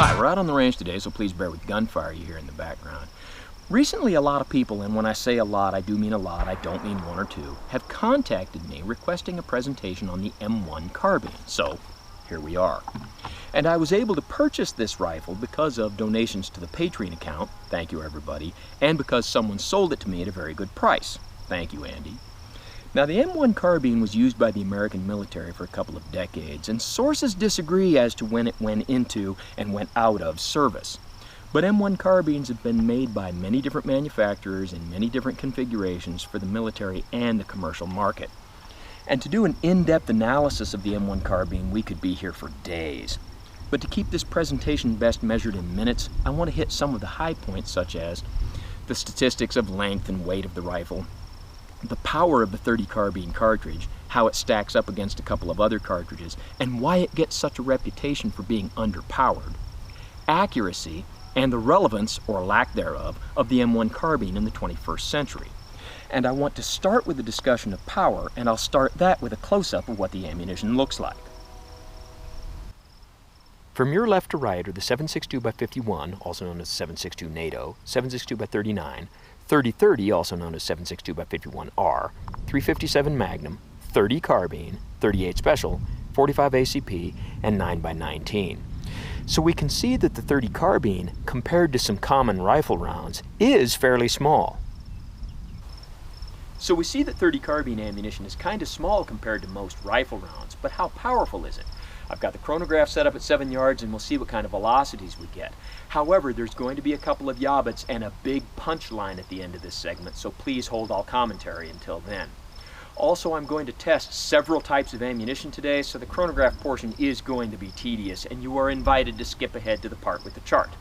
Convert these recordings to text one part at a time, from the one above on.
Hi, we're out on the range today, so please bear with gunfire you hear in the background. Recently, a lot of people, and when I say a lot, I do mean a lot, I don't mean one or two, have contacted me requesting a presentation on the M1 Carbine. So, here we are. And I was able to purchase this rifle because of donations to the Patreon account, thank you everybody, and because someone sold it to me at a very good price. Thank you, Andy. Now, the M1 Carbine was used by the American military for a couple of decades, and sources disagree as to when it went into and went out of service. But M1 Carbines have been made by many different manufacturers in many different configurations for the military and the commercial market. And to do an in-depth analysis of the M1 Carbine, we could be here for days. But to keep this presentation best measured in minutes, I want to hit some of the high points, such as the statistics of length and weight of the rifle, the power of the .30 carbine cartridge, how it stacks up against a couple of other cartridges, and why it gets such a reputation for being underpowered, accuracy, and the relevance, or lack thereof, of the M1 Carbine in the 21st century. And I want to start with a discussion of power, and I'll start that with a close-up of what the ammunition looks like. From your left to right are the 7.62x51, also known as 7.62 NATO, 7.62x39, 30-30, also known as 7.62x51R, 357 Magnum, .30 Carbine, 38 Special, 45 ACP, and 9x19. So we can see that the .30 Carbine, compared to some common rifle rounds, is fairly small. So we see that .30 Carbine ammunition is kind of small compared to most rifle rounds, but how powerful is it? I've got the chronograph set up at 7 yards, and we'll see what kind of velocities we get. However, there's going to be a couple of yabbits and a big punch line at the end of this segment, so please hold all commentary until then. Also, I'm going to test several types of ammunition today, so the chronograph portion is going to be tedious, and you are invited to skip ahead to the part with the chart.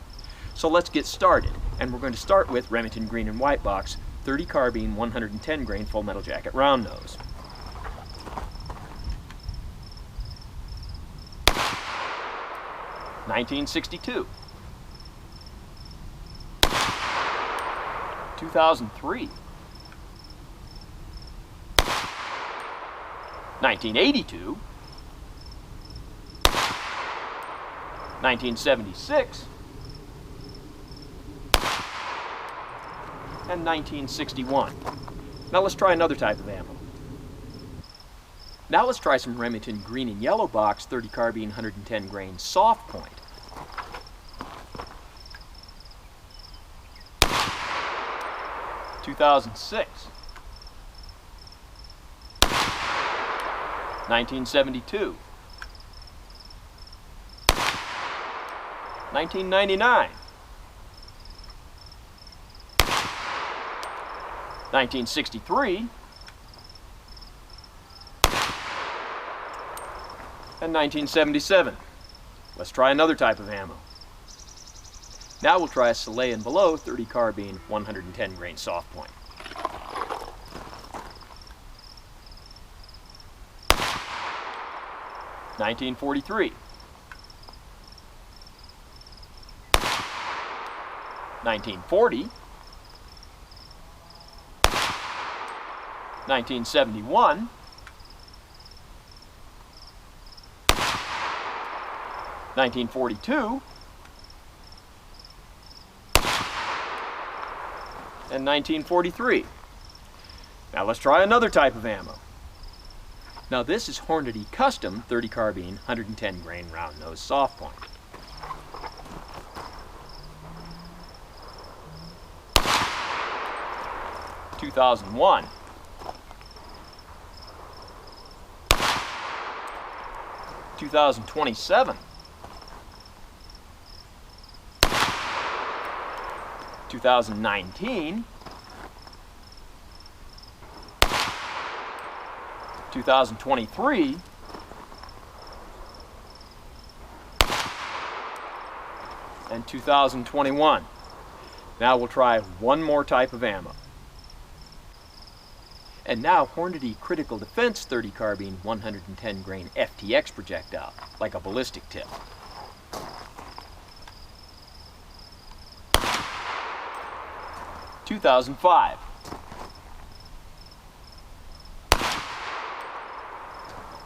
So let's get started, and we're going to start with Remington green and white box, .30 Carbine, 110 grain full metal jacket round nose. (1962), 2003, 1982, 1976, and 1961. Now let's try another type of ammo. Now let's try some Remington green and yellow box, .30 Carbine, 110 grain soft point. (2006), 1972, 1999, 1963, and 1977. Let's try another type of ammo. Now we'll try a Soleil and below .30 Carbine, 110 grain soft point. (1943), 1940, 1971, 1942, and 1943. Now let's try another type of ammo. Now this is Hornady Custom .30 Carbine, 110 grain round nose soft point. (2001), 2027, 2019, 2023, and 2021. Now we'll try one more type of ammo. And now Hornady Critical Defense .30 Carbine, 110 grain FTX projectile, like a ballistic tip. 2005,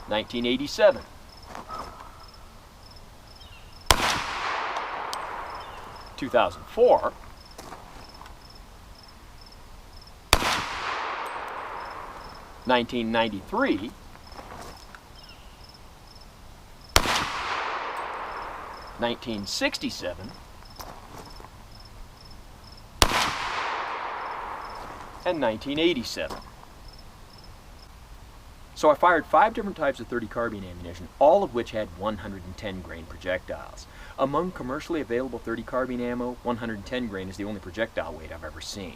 1987, 2004, 1993, 1967, and 1987. So I fired 5 different types of .30 carbine ammunition, all of which had 110 grain projectiles. Among commercially available .30 carbine ammo, 110 grain is the only projectile weight I've ever seen.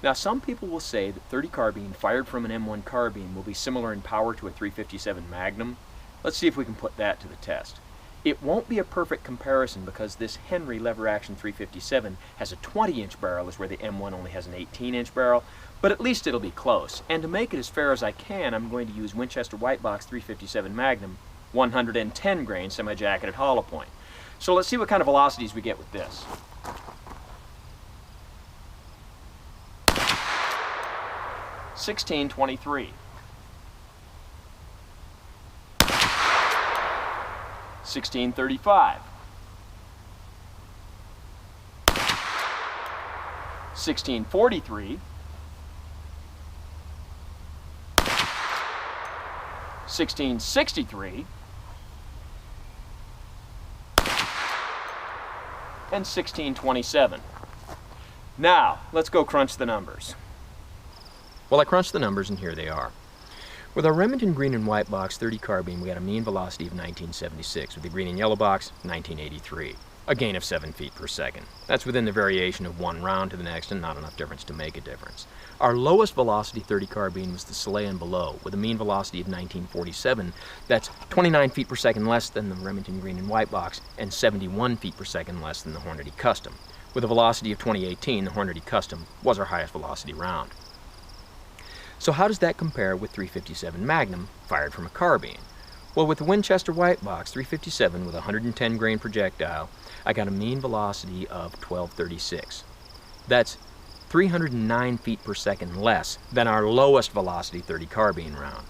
Now some people will say that .30 carbine fired from an M1 carbine will be similar in power to a .357 Magnum. Let's see if we can put that to the test. It won't be a perfect comparison because this Henry lever-action .357 has a 20-inch barrel, where the M1 only has an 18-inch barrel, but at least it'll be close. And to make it as fair as I can, I'm going to use Winchester White Box .357 Magnum 110 grain semi-jacketed hollow point. So let's see what kind of velocities we get with this. .1623, 1635, 1643, 1663, and 1627. Now, let's go crunch the numbers. Well, I crunched the numbers, and here they are. With our Remington green and white box .30 carbine, we got a mean velocity of 1976. With the green and yellow box, 1983. A gain of 7 feet per second. That's within the variation of one round to the next, and not enough difference to make a difference. Our lowest velocity .30 carbine was the Soleil and below, with a mean velocity of 1947. That's 29 feet per second less than the Remington green and white box, and 71 feet per second less than the Hornady Custom. With a velocity of 2018, the Hornady Custom was our highest velocity round. So how does that compare with .357 Magnum fired from a carbine? Well, with the Winchester White Box .357 with a 110 grain projectile, I got a mean velocity of 1236. That's 309 feet per second less than our lowest velocity .30 carbine round.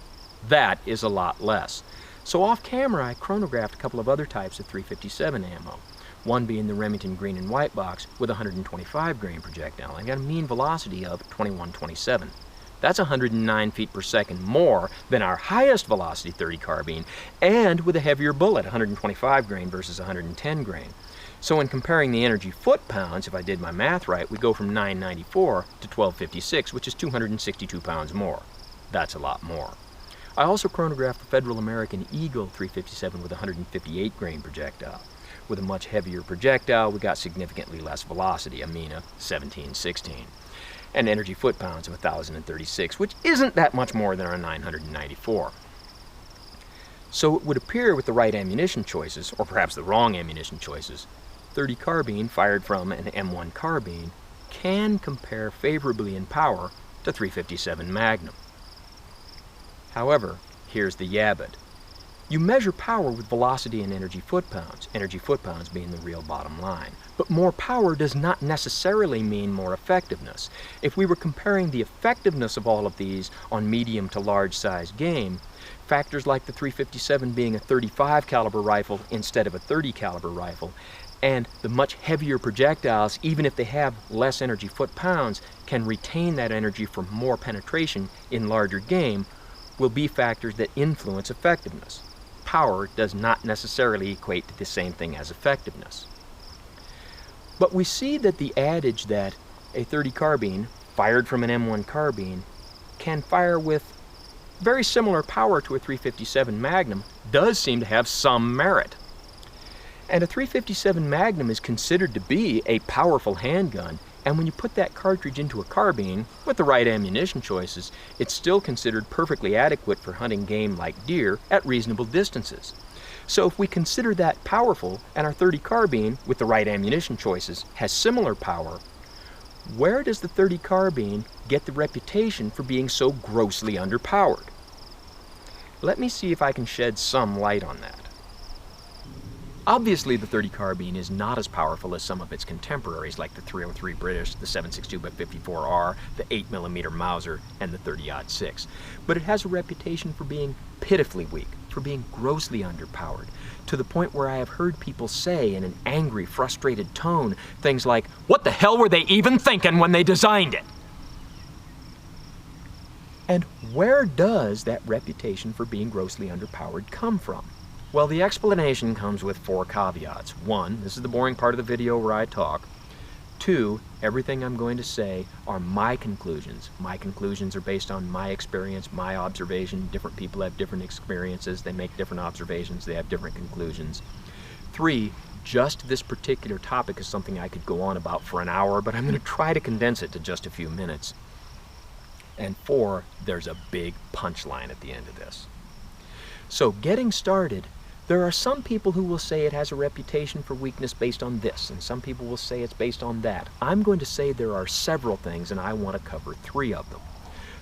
That is a lot less. So off camera, I chronographed a couple of other types of .357 ammo. One being the Remington green and white box with a 125 grain projectile. I got a mean velocity of 2127. That's 109 feet per second more than our highest velocity .30 carbine, and with a heavier bullet, 125 grain versus 110 grain. So in comparing the energy foot-pounds, if I did my math right, we go from 994 to 1256, which is 262 pounds more. That's a lot more. I also chronographed the Federal American Eagle .357 with a 158 grain projectile. With a much heavier projectile, we got significantly less velocity, a mean of 1716. And energy foot-pounds of 1,036, which isn't that much more than our 994. So it would appear with the right ammunition choices, or perhaps the wrong ammunition choices, .30 carbine fired from an M1 carbine can compare favorably in power to .357 Magnum. However, here's the yabbit. You measure power with velocity and energy foot-pounds being the real bottom line. But more power does not necessarily mean more effectiveness. If we were comparing the effectiveness of all of these on medium to large size game, factors like the .357 being a 35 caliber rifle instead of a 30 caliber rifle, and the much heavier projectiles, even if they have less energy foot-pounds, can retain that energy for more penetration in larger game, will be factors that influence effectiveness. Power does not necessarily equate to the same thing as effectiveness. But we see that the adage that a .30 carbine fired from an M1 carbine can fire with very similar power to a .357 Magnum does seem to have some merit. And a .357 Magnum is considered to be a powerful handgun, and when you put that cartridge into a carbine, with the right ammunition choices, it's still considered perfectly adequate for hunting game like deer at reasonable distances. So if we consider that powerful, and our .30 carbine, with the right ammunition choices, has similar power, where does the .30 carbine get the reputation for being so grossly underpowered? Let me see if I can shed some light on that. Obviously, the .30 carbine is not as powerful as some of its contemporaries like the .303 British, the 7.62x54R, the 8mm Mauser, and the .30-06. But it has a reputation for being pitifully weak, for being grossly underpowered, to the point where I have heard people say in an angry, frustrated tone things like, "What the hell were they even thinking when they designed it?" And where does that reputation for being grossly underpowered come from? Well, the explanation comes with 4 caveats. 1, this is the boring part of the video where I talk. 2, everything I'm going to say are my conclusions. My conclusions are based on my experience, my observation. Different people have different experiences. They make different observations. They have different conclusions. 3, just this particular topic is something I could go on about for an hour, but I'm going to try to condense it to just a few minutes. And 4, there's a big punchline at the end of this. So getting started, there are some people who will say it has a reputation for weakness based on this, and some people will say it's based on that. I'm going to say there are several things, and I want to cover 3 of them.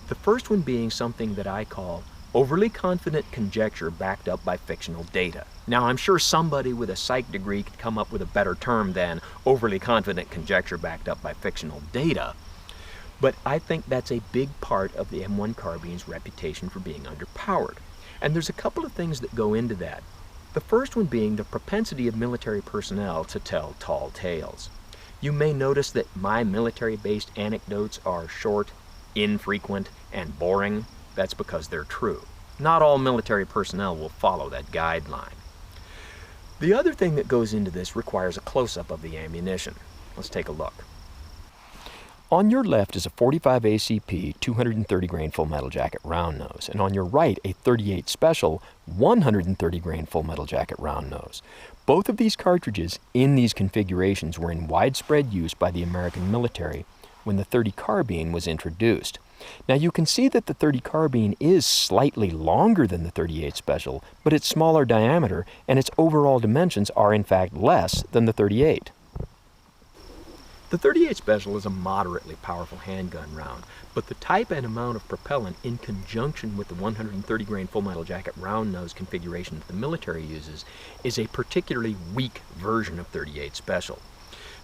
The first one being something that I call overly confident conjecture backed up by fictional data. Now, I'm sure somebody with a psych degree could come up with a better term than overly confident conjecture backed up by fictional data, but I think that's a big part of the M1 Carbine's reputation for being underpowered. And there's a couple of things that go into that. The first one being the propensity of military personnel to tell tall tales. You may notice that my military-based anecdotes are short, infrequent, and boring. That's because they're true. Not all military personnel will follow that guideline. The other thing that goes into this requires a close-up of the ammunition. Let's take a look. On your left is a 45 ACP 230 grain full metal jacket round nose, and on your right a 38 Special 130 grain full metal jacket round nose. Both of these cartridges in these configurations were in widespread use by the American military when the .30 carbine was introduced. Now you can see that the .30 carbine is slightly longer than the 38 Special, but its smaller diameter and its overall dimensions are in fact less than the 38. The 38 Special is a moderately powerful handgun round, but the type and amount of propellant in conjunction with the 130 grain full metal jacket round nose configuration that the military uses is a particularly weak version of 38 Special.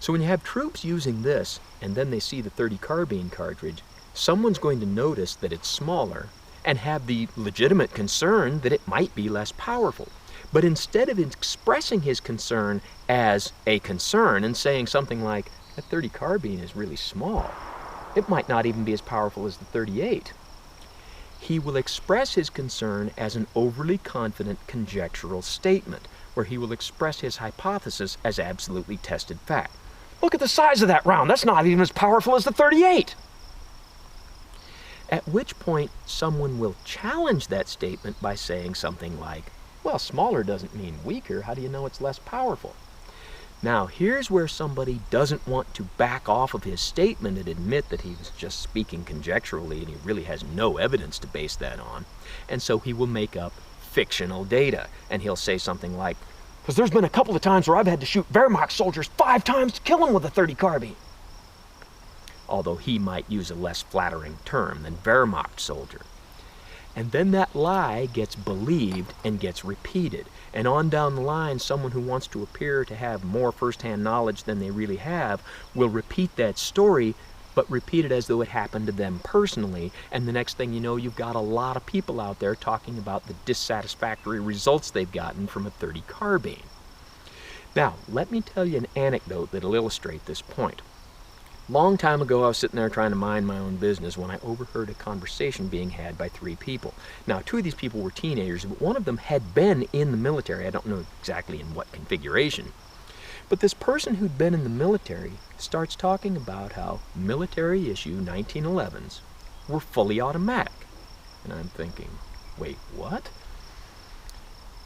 So when you have troops using this and then they see the .30 carbine cartridge, someone's going to notice that it's smaller and have the legitimate concern that it might be less powerful. But instead of expressing his concern as a concern and saying something like, "That .30 carbine is really small. It might not even be as powerful as the 38. He will express his concern as an overly confident conjectural statement, where he will express his hypothesis as absolutely tested fact. "Look at the size of that round. That's not even as powerful as the 38. At which point, someone will challenge that statement by saying something like, "Well, smaller doesn't mean weaker. How do you know it's less powerful?" Now, here's where somebody doesn't want to back off of his statement and admit that he was just speaking conjecturally and he really has no evidence to base that on. And so he will make up fictional data. And he'll say something like, "Because there's been a couple of times where I've had to shoot Wehrmacht soldiers 5 times to kill them with a .30 carbine. Although he might use a less flattering term than Wehrmacht soldier. And then that lie gets believed and gets repeated. And on down the line, someone who wants to appear to have more first-hand knowledge than they really have will repeat that story, but repeat it as though it happened to them personally. And the next thing you know, you've got a lot of people out there talking about the dissatisfactory results they've gotten from a .30 carbine. Now, let me tell you an anecdote that'll illustrate this point. Long time ago, I was sitting there trying to mind my own business when I overheard a conversation being had by 3 people. Now, 2 of these people were teenagers, but one of them had been in the military. I don't know exactly in what configuration. But this person who'd been in the military starts talking about how military-issue 1911s were fully automatic. And I'm thinking, wait, what?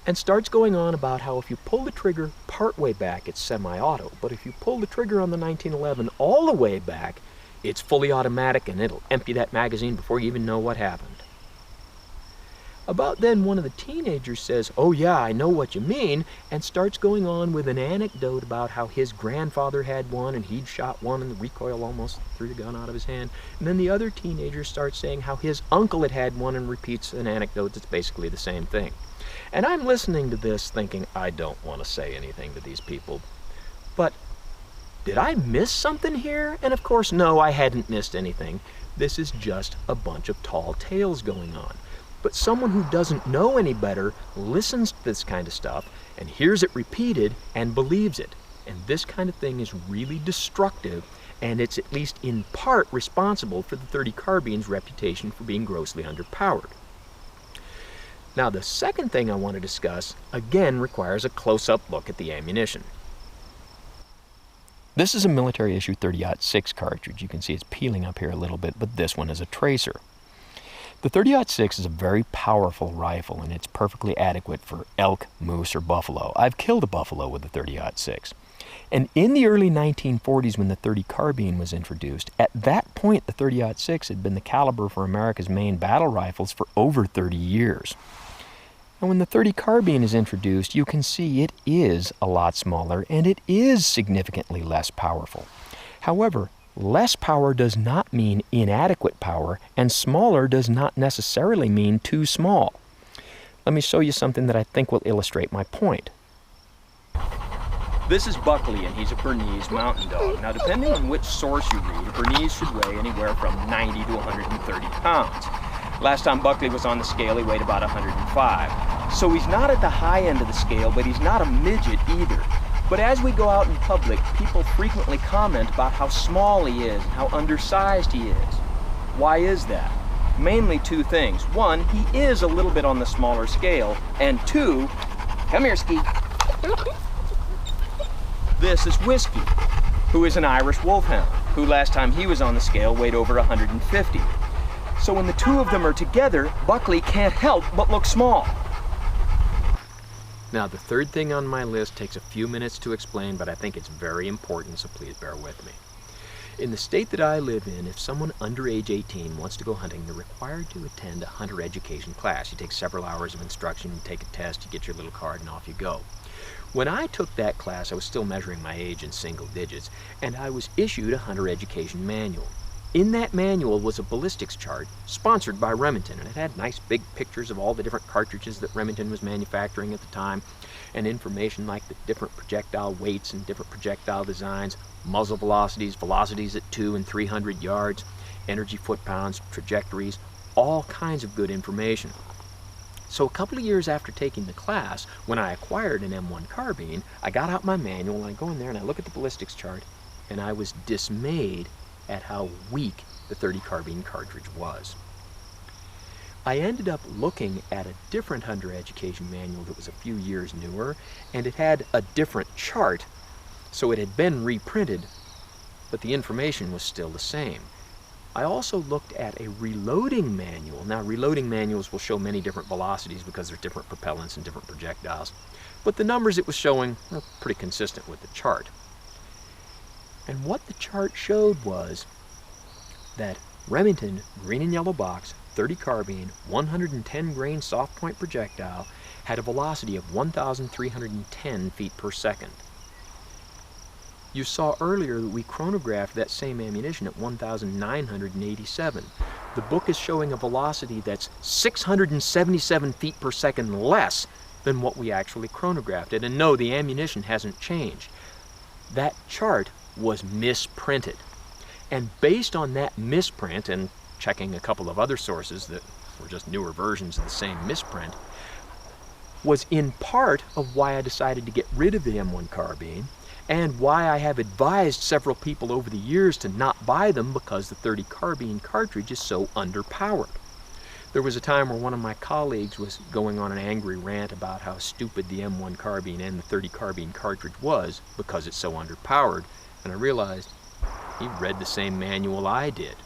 And starts going on about how if you pull the trigger partway back, it's semi-auto. But if you pull the trigger on the 1911 all the way back, it's fully automatic and it'll empty that magazine before you even know what happened. About then, one of the teenagers says, "Oh yeah, I know what you mean," and starts going on with an anecdote about how his grandfather had one and he'd shot one and the recoil almost threw the gun out of his hand. And then the other teenager starts saying how his uncle had one and repeats an anecdote that's basically the same thing. And I'm listening to this thinking, I don't want to say anything to these people, but did I miss something here? And of course, no, I hadn't missed anything. This is just a bunch of tall tales going on. But someone who doesn't know any better listens to this kind of stuff and hears it repeated and believes it. And this kind of thing is really destructive, and it's at least in part responsible for the .30 carbine's reputation for being grossly underpowered. Now, the second thing I want to discuss, again, requires a close-up look at the ammunition. This is a military issue .30-06 cartridge. You can see it's peeling up here a little bit, but this one is a tracer. The .30-06 is a very powerful rifle, and it's perfectly adequate for elk, moose, or buffalo. I've killed a buffalo with the .30-06. And in the early 1940s, when the .30 carbine was introduced, at that point the .30-06 had been the caliber for America's main battle rifles for over 30 years. And when the .30 carbine is introduced, you can see it is a lot smaller and it is significantly less powerful. However, less power does not mean inadequate power, and smaller does not necessarily mean too small. Let me show you something that I think will illustrate my point. This is Buckley, and he's a Bernese mountain dog. Now, depending on which source you read, a Bernese should weigh anywhere from 90 to 130 pounds. Last time Buckley was on the scale, he weighed about 105. So he's not at the high end of the scale, but he's not a midget either. But as we go out in public, people frequently comment about how small he is and how undersized he is. Why is that? Mainly two things. One, he is a little bit on the smaller scale, and two, come here, Ski. This is Whiskey, who is an Irish wolfhound, who last time he was on the scale weighed over 150. So when the two of them are together, Buckley can't help but look small. Now, the third thing on my list takes a few minutes to explain, but I think it's very important, so please bear with me. In the state that I live in, if someone under age 18 wants to go hunting, they're required to attend a hunter education class. You take several hours of instruction, you take a test, you get your little card, and off you go. When I took that class, I was still measuring my age in single digits, and I was issued a hunter education manual. In that manual was a ballistics chart sponsored by Remington, and it had nice big pictures of all the different cartridges that Remington was manufacturing at the time, and information like the different projectile weights and different projectile designs, muzzle velocities, velocities at 200 and 300 yards, energy foot-pounds, trajectories, all kinds of good information. So a couple of years after taking the class, when I acquired an M1 Carbine, I got out my manual and I go in there and I look at the ballistics chart, and I was dismayed at how weak the .30 carbine cartridge was. I ended up looking at a different hunter education manual that was a few years newer, and it had a different chart, so it had been reprinted, but the information was still the same. I also looked at a reloading manual. Now, reloading manuals will show many different velocities because there's different propellants and different projectiles, but the numbers it was showing were pretty consistent with the chart. And what the chart showed was that Remington green and yellow box, .30 carbine, 110 grain soft point projectile had a velocity of 1,310 feet per second. You saw earlier that we chronographed that same ammunition at 1,987. The book is showing a velocity that's 677 feet per second less than what we actually chronographed it. And no, the ammunition hasn't changed. That chart was misprinted. And based on that misprint, and checking a couple of other sources that were just newer versions of the same misprint, was in part of why I decided to get rid of the M1 Carbine, and why I have advised several people over the years to not buy them, because the .30 carbine cartridge is so underpowered. There was a time where one of my colleagues was going on an angry rant about how stupid the M1 Carbine and the .30 carbine cartridge was because it's so underpowered, and I realized he read the same manual I did.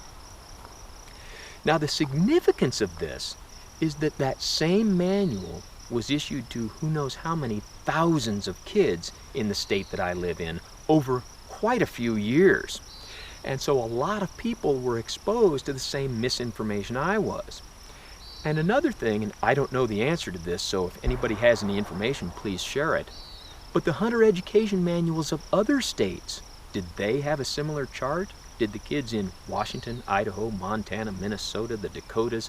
Now, the significance of this is that that same manual was issued to who knows how many thousands of kids in the state that I live in over quite a few years. And so a lot of people were exposed to the same misinformation I was. And another thing, and I don't know the answer to this, so if anybody has any information, please share it, but the hunter education manuals of other states, did they have a similar chart? Did the kids in Washington, Idaho, Montana, Minnesota, the Dakotas,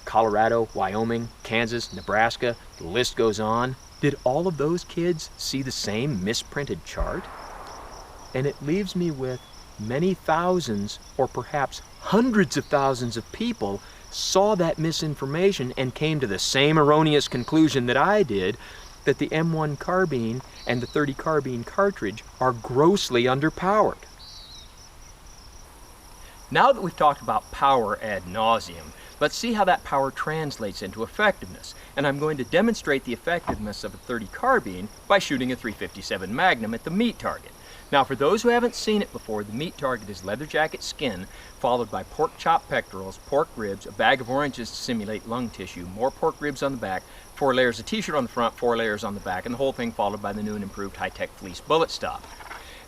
Colorado, Wyoming, Kansas, Nebraska, the list goes on, did all of those kids see the same misprinted chart? And it leaves me with many thousands, or perhaps hundreds of thousands of people saw that misinformation and came to the same erroneous conclusion that I did, that the M1 Carbine and the .30 Carbine cartridge are grossly underpowered. Now that we've talked about power ad nauseum, let's see how that power translates into effectiveness. And I'm going to demonstrate the effectiveness of a .30 Carbine by shooting a .357 Magnum at the meat target. Now, for those who haven't seen it before, the meat target is leather jacket skin, followed by pork chop pectorals, pork ribs, a bag of oranges to simulate lung tissue, more pork ribs on the back, 4 layers of t-shirt on the front, 4 layers on the back, and the whole thing followed by the new and improved high-tech fleece bullet stop.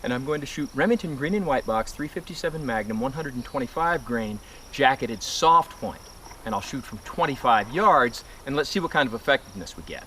And I'm going to shoot Remington green and white box .357 Magnum 125 grain jacketed soft point. And I'll shoot from 25 yards, and let's see what kind of effectiveness we get.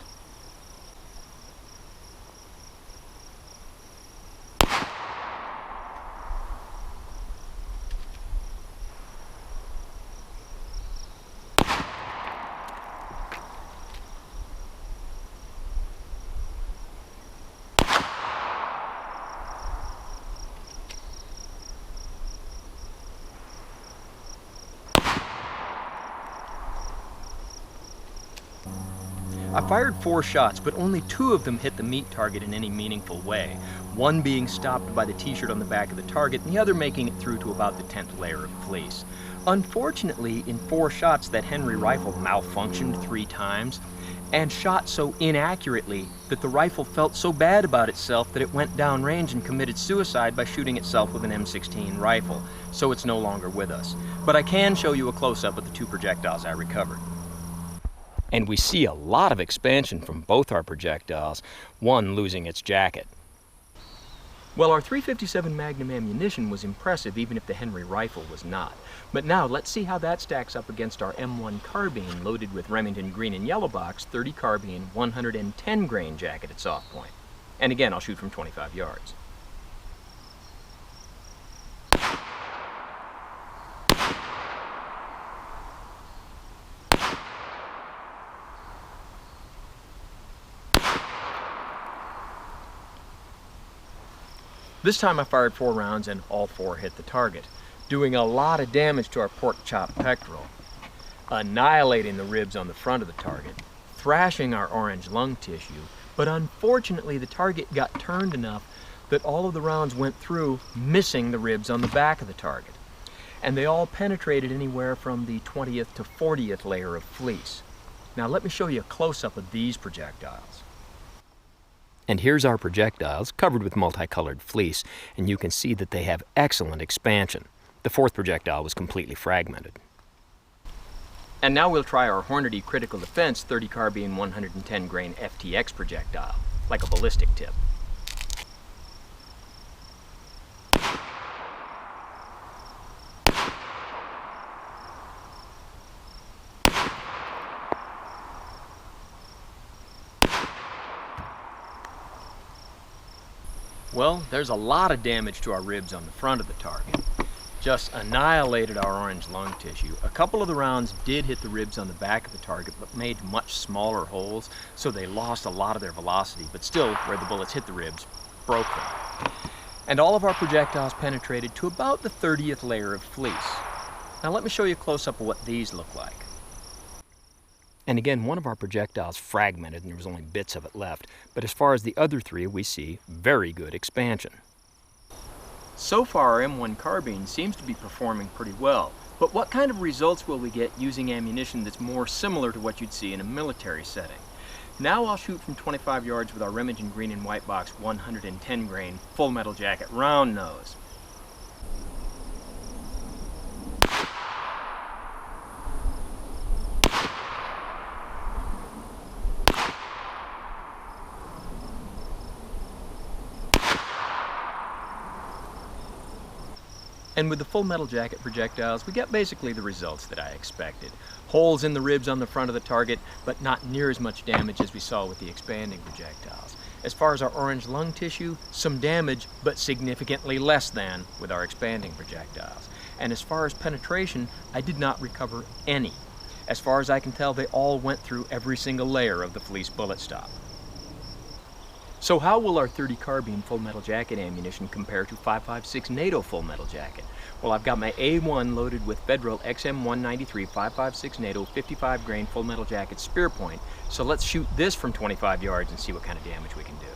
I fired 4 shots, but only 2 of them hit the meat target in any meaningful way. One being stopped by the t-shirt on the back of the target, and the other making it through to about the 10th layer of fleece. Unfortunately, in 4 shots, that Henry rifle malfunctioned 3 times, and shot so inaccurately that the rifle felt so bad about itself that it went downrange and committed suicide by shooting itself with an M16 rifle, so it's no longer with us. But I can show you a close-up of the 2 projectiles I recovered. And we see a lot of expansion from both our projectiles, one losing its jacket. Well, our .357 Magnum ammunition was impressive, even if the Henry rifle was not. But now let's see how that stacks up against our M1 Carbine loaded with Remington green and yellow box .30 Carbine 110 grain jacketed soft point. And again, I'll shoot from 25 yards. This time I fired 4 rounds and all 4 hit the target, doing a lot of damage to our pork chop pectoral, annihilating the ribs on the front of the target, thrashing our orange lung tissue, but unfortunately the target got turned enough that all of the rounds went through, missing the ribs on the back of the target. And they all penetrated anywhere from the 20th to 40th layer of fleece. Now let me show you a close-up of these projectiles. And here's our projectiles covered with multicolored fleece, and you can see that they have excellent expansion. The 4th projectile was completely fragmented. And now we'll try our Hornady Critical Defense .30 Carbine 110 grain FTX projectile, like a ballistic tip. Well, there's a lot of damage to our ribs on the front of the target. Just annihilated our orange lung tissue. A couple of the rounds did hit the ribs on the back of the target, but made much smaller holes, so they lost a lot of their velocity, but still, where the bullets hit the ribs, broke them. And all of our projectiles penetrated to about the 30th layer of fleece. Now let me show you a close-up of what these look like. And again, one of our projectiles fragmented and there was only bits of it left, but as far as the other 3, we see very good expansion. So far, our M1 Carbine seems to be performing pretty well, but what kind of results will we get using ammunition that's more similar to what you'd see in a military setting? Now I'll shoot from 25 yards with our Remington green and white box 110 grain full metal jacket round nose. And with the full metal jacket projectiles, we get basically the results that I expected. Holes in the ribs on the front of the target, but not near as much damage as we saw with the expanding projectiles. As far as our orange lung tissue, some damage, but significantly less than with our expanding projectiles. And as far as penetration, I did not recover any. As far as I can tell, they all went through every single layer of the fleece bullet stop. So how will our .30 carbine full metal jacket ammunition compare to 5.56 NATO full metal jacket? Well, I've got my A1 loaded with Federal XM193 5.56 NATO 55 grain full metal jacket spear point. So let's shoot this from 25 yards and see what kind of damage we can do.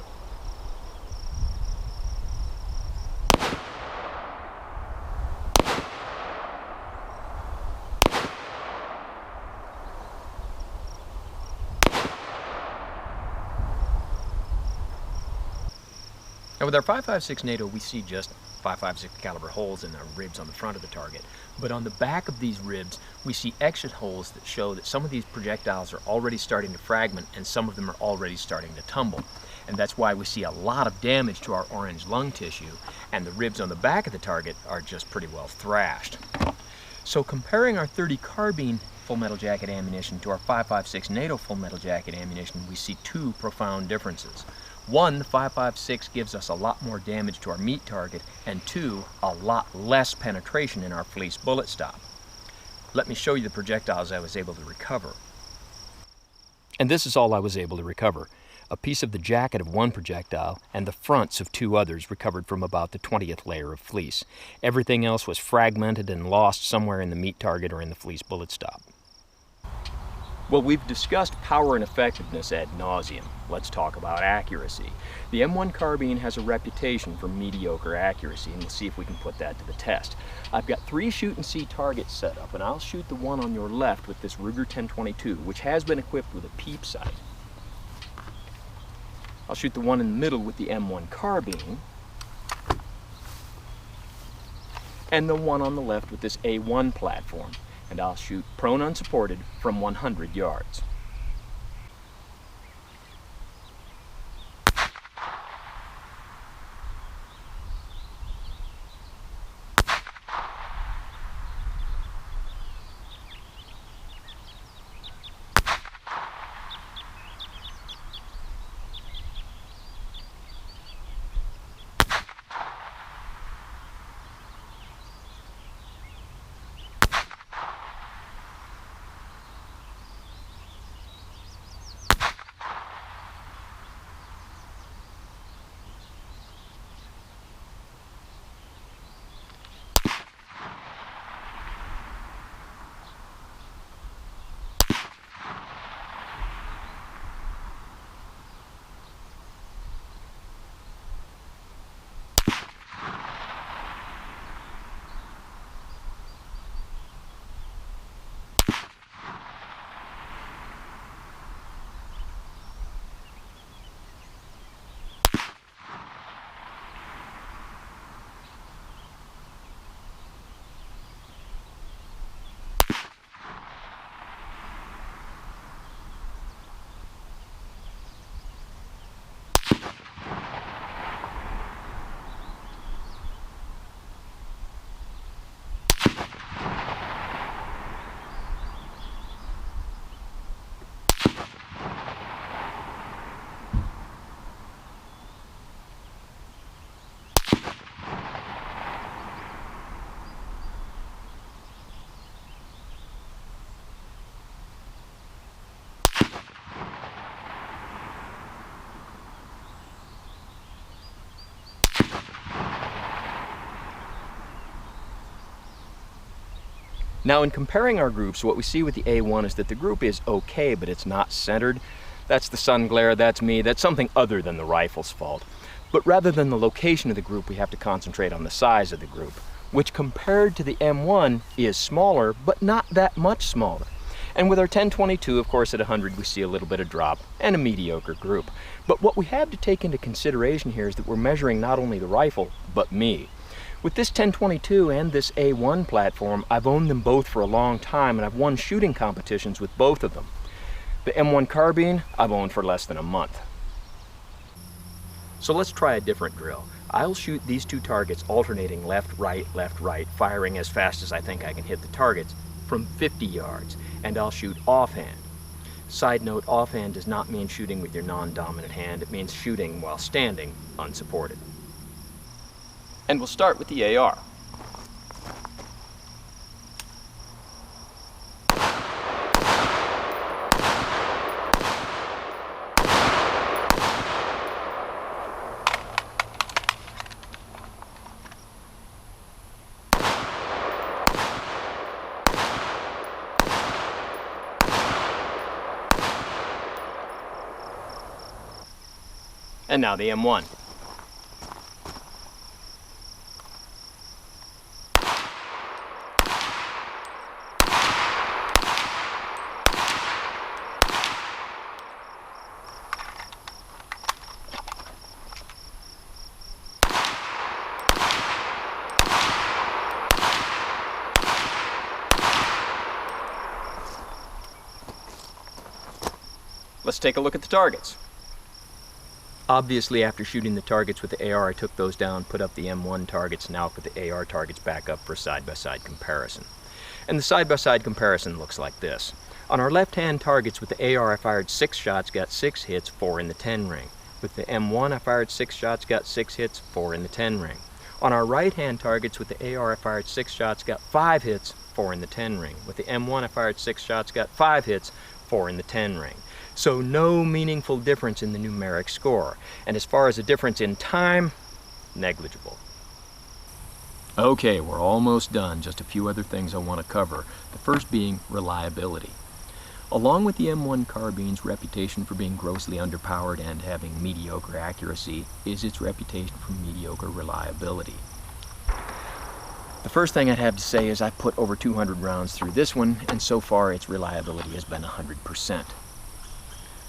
Now with our 5.56 NATO, we see just 5.56 caliber holes in the ribs on the front of the target. But on the back of these ribs, we see exit holes that show that some of these projectiles are already starting to fragment and some of them are already starting to tumble. And that's why we see a lot of damage to our orange lung tissue, and the ribs on the back of the target are just pretty well thrashed. So comparing our .30 carbine full metal jacket ammunition to our 5.56 NATO full metal jacket ammunition, we see two profound differences. One, the 5.56 gives us a lot more damage to our meat target, and two, a lot less penetration in our fleece bullet stop. Let me show you the projectiles I was able to recover. And this is all I was able to recover. A piece of the jacket of one projectile and the fronts of two others recovered from about the 20th layer of fleece. Everything else was fragmented and lost somewhere in the meat target or in the fleece bullet stop. Well, we've discussed power and effectiveness ad nauseum. Let's talk about accuracy. The M1 Carbine has a reputation for mediocre accuracy, and we'll see if we can put that to the test. I've got 3 shoot-and-see targets set up, and I'll shoot the one on your left with this Ruger 1022, which has been equipped with a peep sight. I'll shoot the one in the middle with the M1 Carbine, and the one on the left with this A1 platform. And I'll shoot prone unsupported from 100 yards. Now in comparing our groups, what we see with the A1 is that the group is okay, but it's not centered. That's the sun glare, that's me, that's something other than the rifle's fault. But rather than the location of the group, we have to concentrate on the size of the group, which compared to the M1 is smaller, but not that much smaller. And with our 1022, of course, at 100, we see a little bit of drop and a mediocre group. But what we have to take into consideration here is that we're measuring not only the rifle, but me. With this 1022 and this A1 platform, I've owned them both for a long time, and I've won shooting competitions with both of them. The M1 Carbine, I've owned for less than a month. So let's try a different drill. I'll shoot these two targets alternating left, right, firing as fast as I think I can hit the targets from 50 yards, and I'll shoot offhand. Side note, offhand does not mean shooting with your non-dominant hand, it means shooting while standing unsupported. And we'll start with the AR. And now the M1. Let's take a look at the targets. Obviously, after shooting the targets with the AR, I took those down, put up the M1 targets, now put the AR targets back up for side-by-side comparison. And the side-by-side comparison looks like this. On our left-hand targets with the AR, I fired 6 shots, got 6 hits, 4 in the 10 ring. With the M1, I fired 6 shots, got 6 hits, 4 in the 10 ring. On our right-hand targets with the AR, I fired 6 shots, got 5 hits, 4 in the 10 ring. With the M1, I fired 6 shots, got 5 hits, 4 in the 10 ring. So no meaningful difference in the numeric score. And as far as a difference in time, negligible. Okay, we're almost done. Just a few other things I want to cover. The first being reliability. Along with the M1 Carbine's reputation for being grossly underpowered and having mediocre accuracy is its reputation for mediocre reliability. The first thing I'd have to say is I put over 200 rounds through this one, and so far its reliability has been 100%.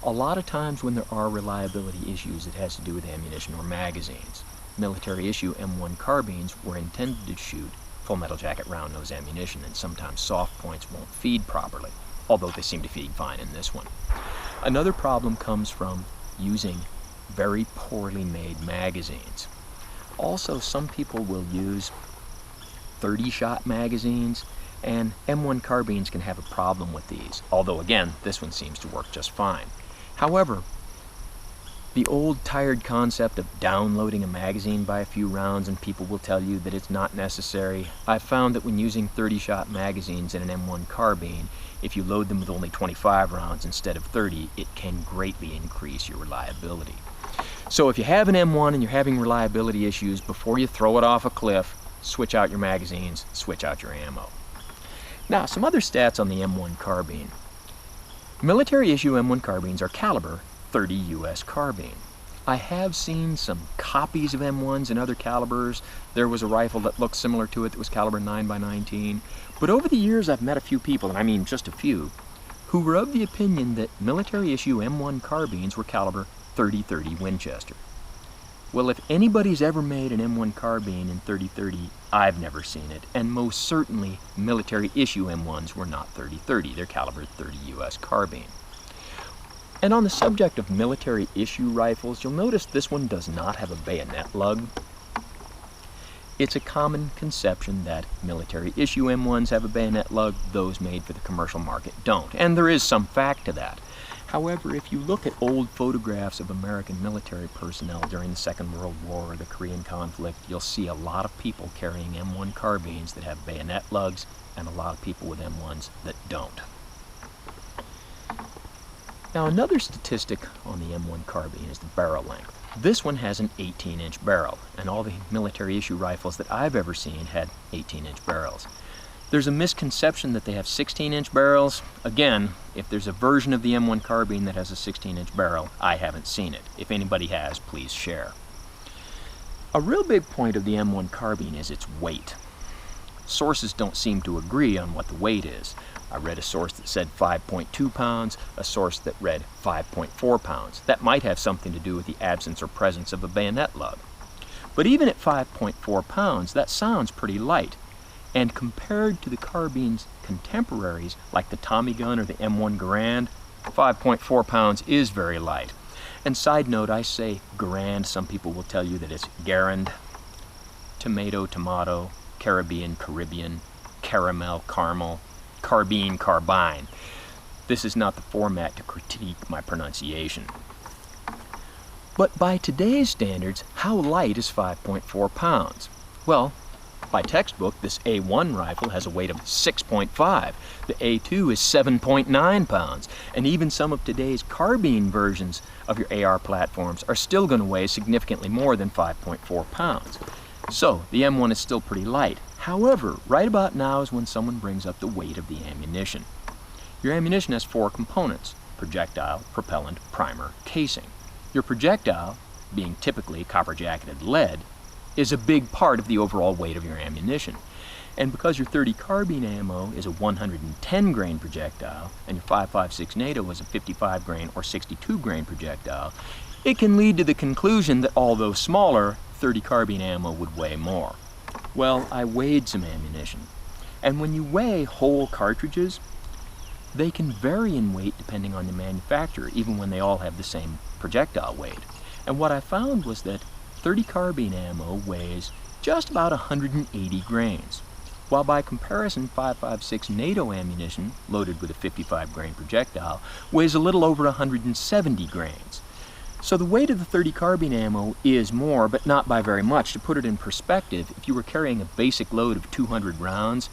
A lot of times when there are reliability issues, it has to do with ammunition or magazines. Military issue M1 carbines were intended to shoot full metal jacket round nose ammunition, and sometimes soft points won't feed properly, although they seem to feed fine in this one. Another problem comes from using very poorly made magazines. Also, some people will use 30-shot magazines, and M1 carbines can have a problem with these, although again, this one seems to work just fine. However, the old tired concept of downloading a magazine by a few rounds, and people will tell you that it's not necessary. I've found that when using 30-shot magazines in an M1 carbine, if you load them with only 25 rounds instead of 30, it can greatly increase your reliability. So if you have an M1 and you're having reliability issues, before you throw it off a cliff, switch out your magazines, switch out your ammo. Now, some other stats on the M1 carbine. Military issue M1 carbines are caliber 30 US carbine. I have seen some copies of M1s in other calibers. There was a rifle that looked similar to it that was caliber 9x19. But over the years I've met a few people, and I mean just a few, who were of the opinion that military issue M1 carbines were caliber 30-30 Winchester. Well, if anybody's ever made an M1 carbine in 30-30, I've never seen it, and most certainly military issue M1s were not 30-30, they're caliber 30 US carbine. And on the subject of military issue rifles, you'll notice this one does not have a bayonet lug. It's a common conception that military issue M1s have a bayonet lug, those made for the commercial market don't, and there is some fact to that. However, if you look at old photographs of American military personnel during the Second World War or the Korean conflict, you'll see a lot of people carrying M1 carbines that have bayonet lugs and a lot of people with M1s that don't. Now, another statistic on the M1 carbine is the barrel length. This one has an 18-inch barrel, and all the military issue rifles that I've ever seen had 18-inch barrels. There's a misconception that they have 16-inch barrels. Again, if there's a version of the M1 carbine that has a 16-inch barrel, I haven't seen it. If anybody has, please share. A real big point of the M1 carbine is its weight. Sources don't seem to agree on what the weight is. I read a source that said 5.2 pounds, a source that read 5.4 pounds. That might have something to do with the absence or presence of a bayonet lug. But even at 5.4 pounds, that sounds pretty light. And compared to the carbine's contemporaries, like the Tommy gun or the M1 Garand, 5.4 pounds is very light. And side note, I say Garand, some people will tell you that it's Garand, tomato, tomato, Caribbean, Caribbean, caramel, caramel, carbine, carbine. This is not the format to critique my pronunciation. But by today's standards, how light is 5.4 pounds? Well, by textbook, this A1 rifle has a weight of 6.5. The A2 is 7.9 pounds. And even some of today's carbine versions of your AR platforms are still going to weigh significantly more than 5.4 pounds. So, the M1 is still pretty light. However, right about now is when someone brings up the weight of the ammunition. Your ammunition has 4 components: projectile, propellant, primer, casing. Your projectile being typically copper-jacketed lead, is a big part of the overall weight of your ammunition. And because your .30 carbine ammo is a 110 grain projectile and your 5.56 NATO is a 55 grain or 62 grain projectile, it can lead to the conclusion that although smaller, .30 carbine ammo would weigh more. Well, I weighed some ammunition, and when you weigh whole cartridges, they can vary in weight depending on the manufacturer, even when they all have the same projectile weight. And what I found was that .30 carbine ammo weighs just about 180 grains, while by comparison 5.56 NATO ammunition, loaded with a 55 grain projectile, weighs a little over 170 grains. So the weight of the .30 carbine ammo is more, but not by very much. To put it in perspective, if you were carrying a basic load of 200 rounds,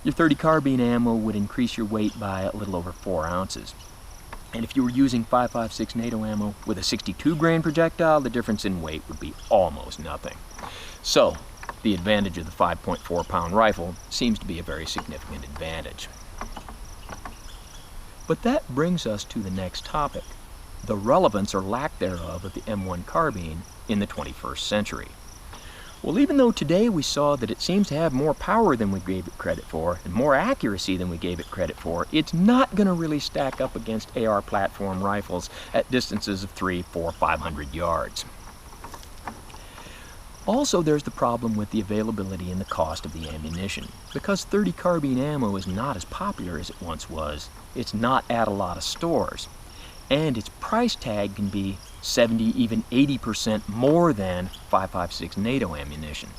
your .30 carbine ammo would increase your weight by a little over 4 ounces. And if you were using 5.56 NATO ammo with a 62 grain projectile, the difference in weight would be almost nothing. So, the advantage of the 5.4 pound rifle seems to be a very significant advantage. But that brings us to the next topic, the relevance or lack thereof of the M1 Carbine in the 21st century. Well, even though today we saw that it seems to have more power than we gave it credit for, and more accuracy than we gave it credit for, it's not going to really stack up against AR platform rifles at distances of 300, 400, 500 yards. Also, there's the problem with the availability and the cost of the ammunition. Because .30 carbine ammo is not as popular as it once was, it's not at a lot of stores, and its price tag can be 70, even 80% more than 5.56 NATO ammunition.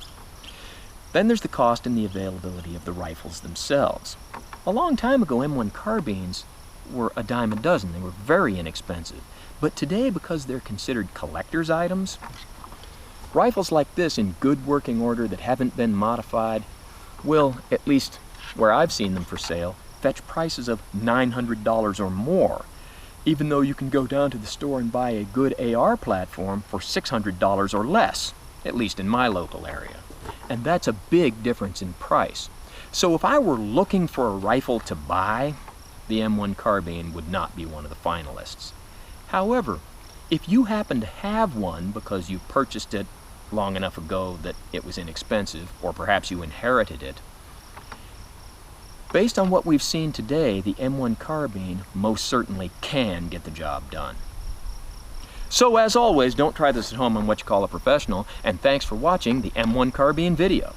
Then there's the cost and the availability of the rifles themselves. A long time ago, M1 carbines were a dime a dozen. They were very inexpensive. But today, because they're considered collector's items, rifles like this in good working order that haven't been modified will, at least where I've seen them for sale, fetch prices of $900 or more, even though you can go down to the store and buy a good AR platform for $600 or less, at least in my local area. And that's a big difference in price. So if I were looking for a rifle to buy, the M1 Carbine would not be one of the finalists. However, if you happen to have one because you purchased it long enough ago that it was inexpensive, or perhaps you inherited it, based on what we've seen today, the M1 Carbine most certainly can get the job done. So as always, don't try this at home on what you call a professional, and thanks for watching the M1 Carbine video.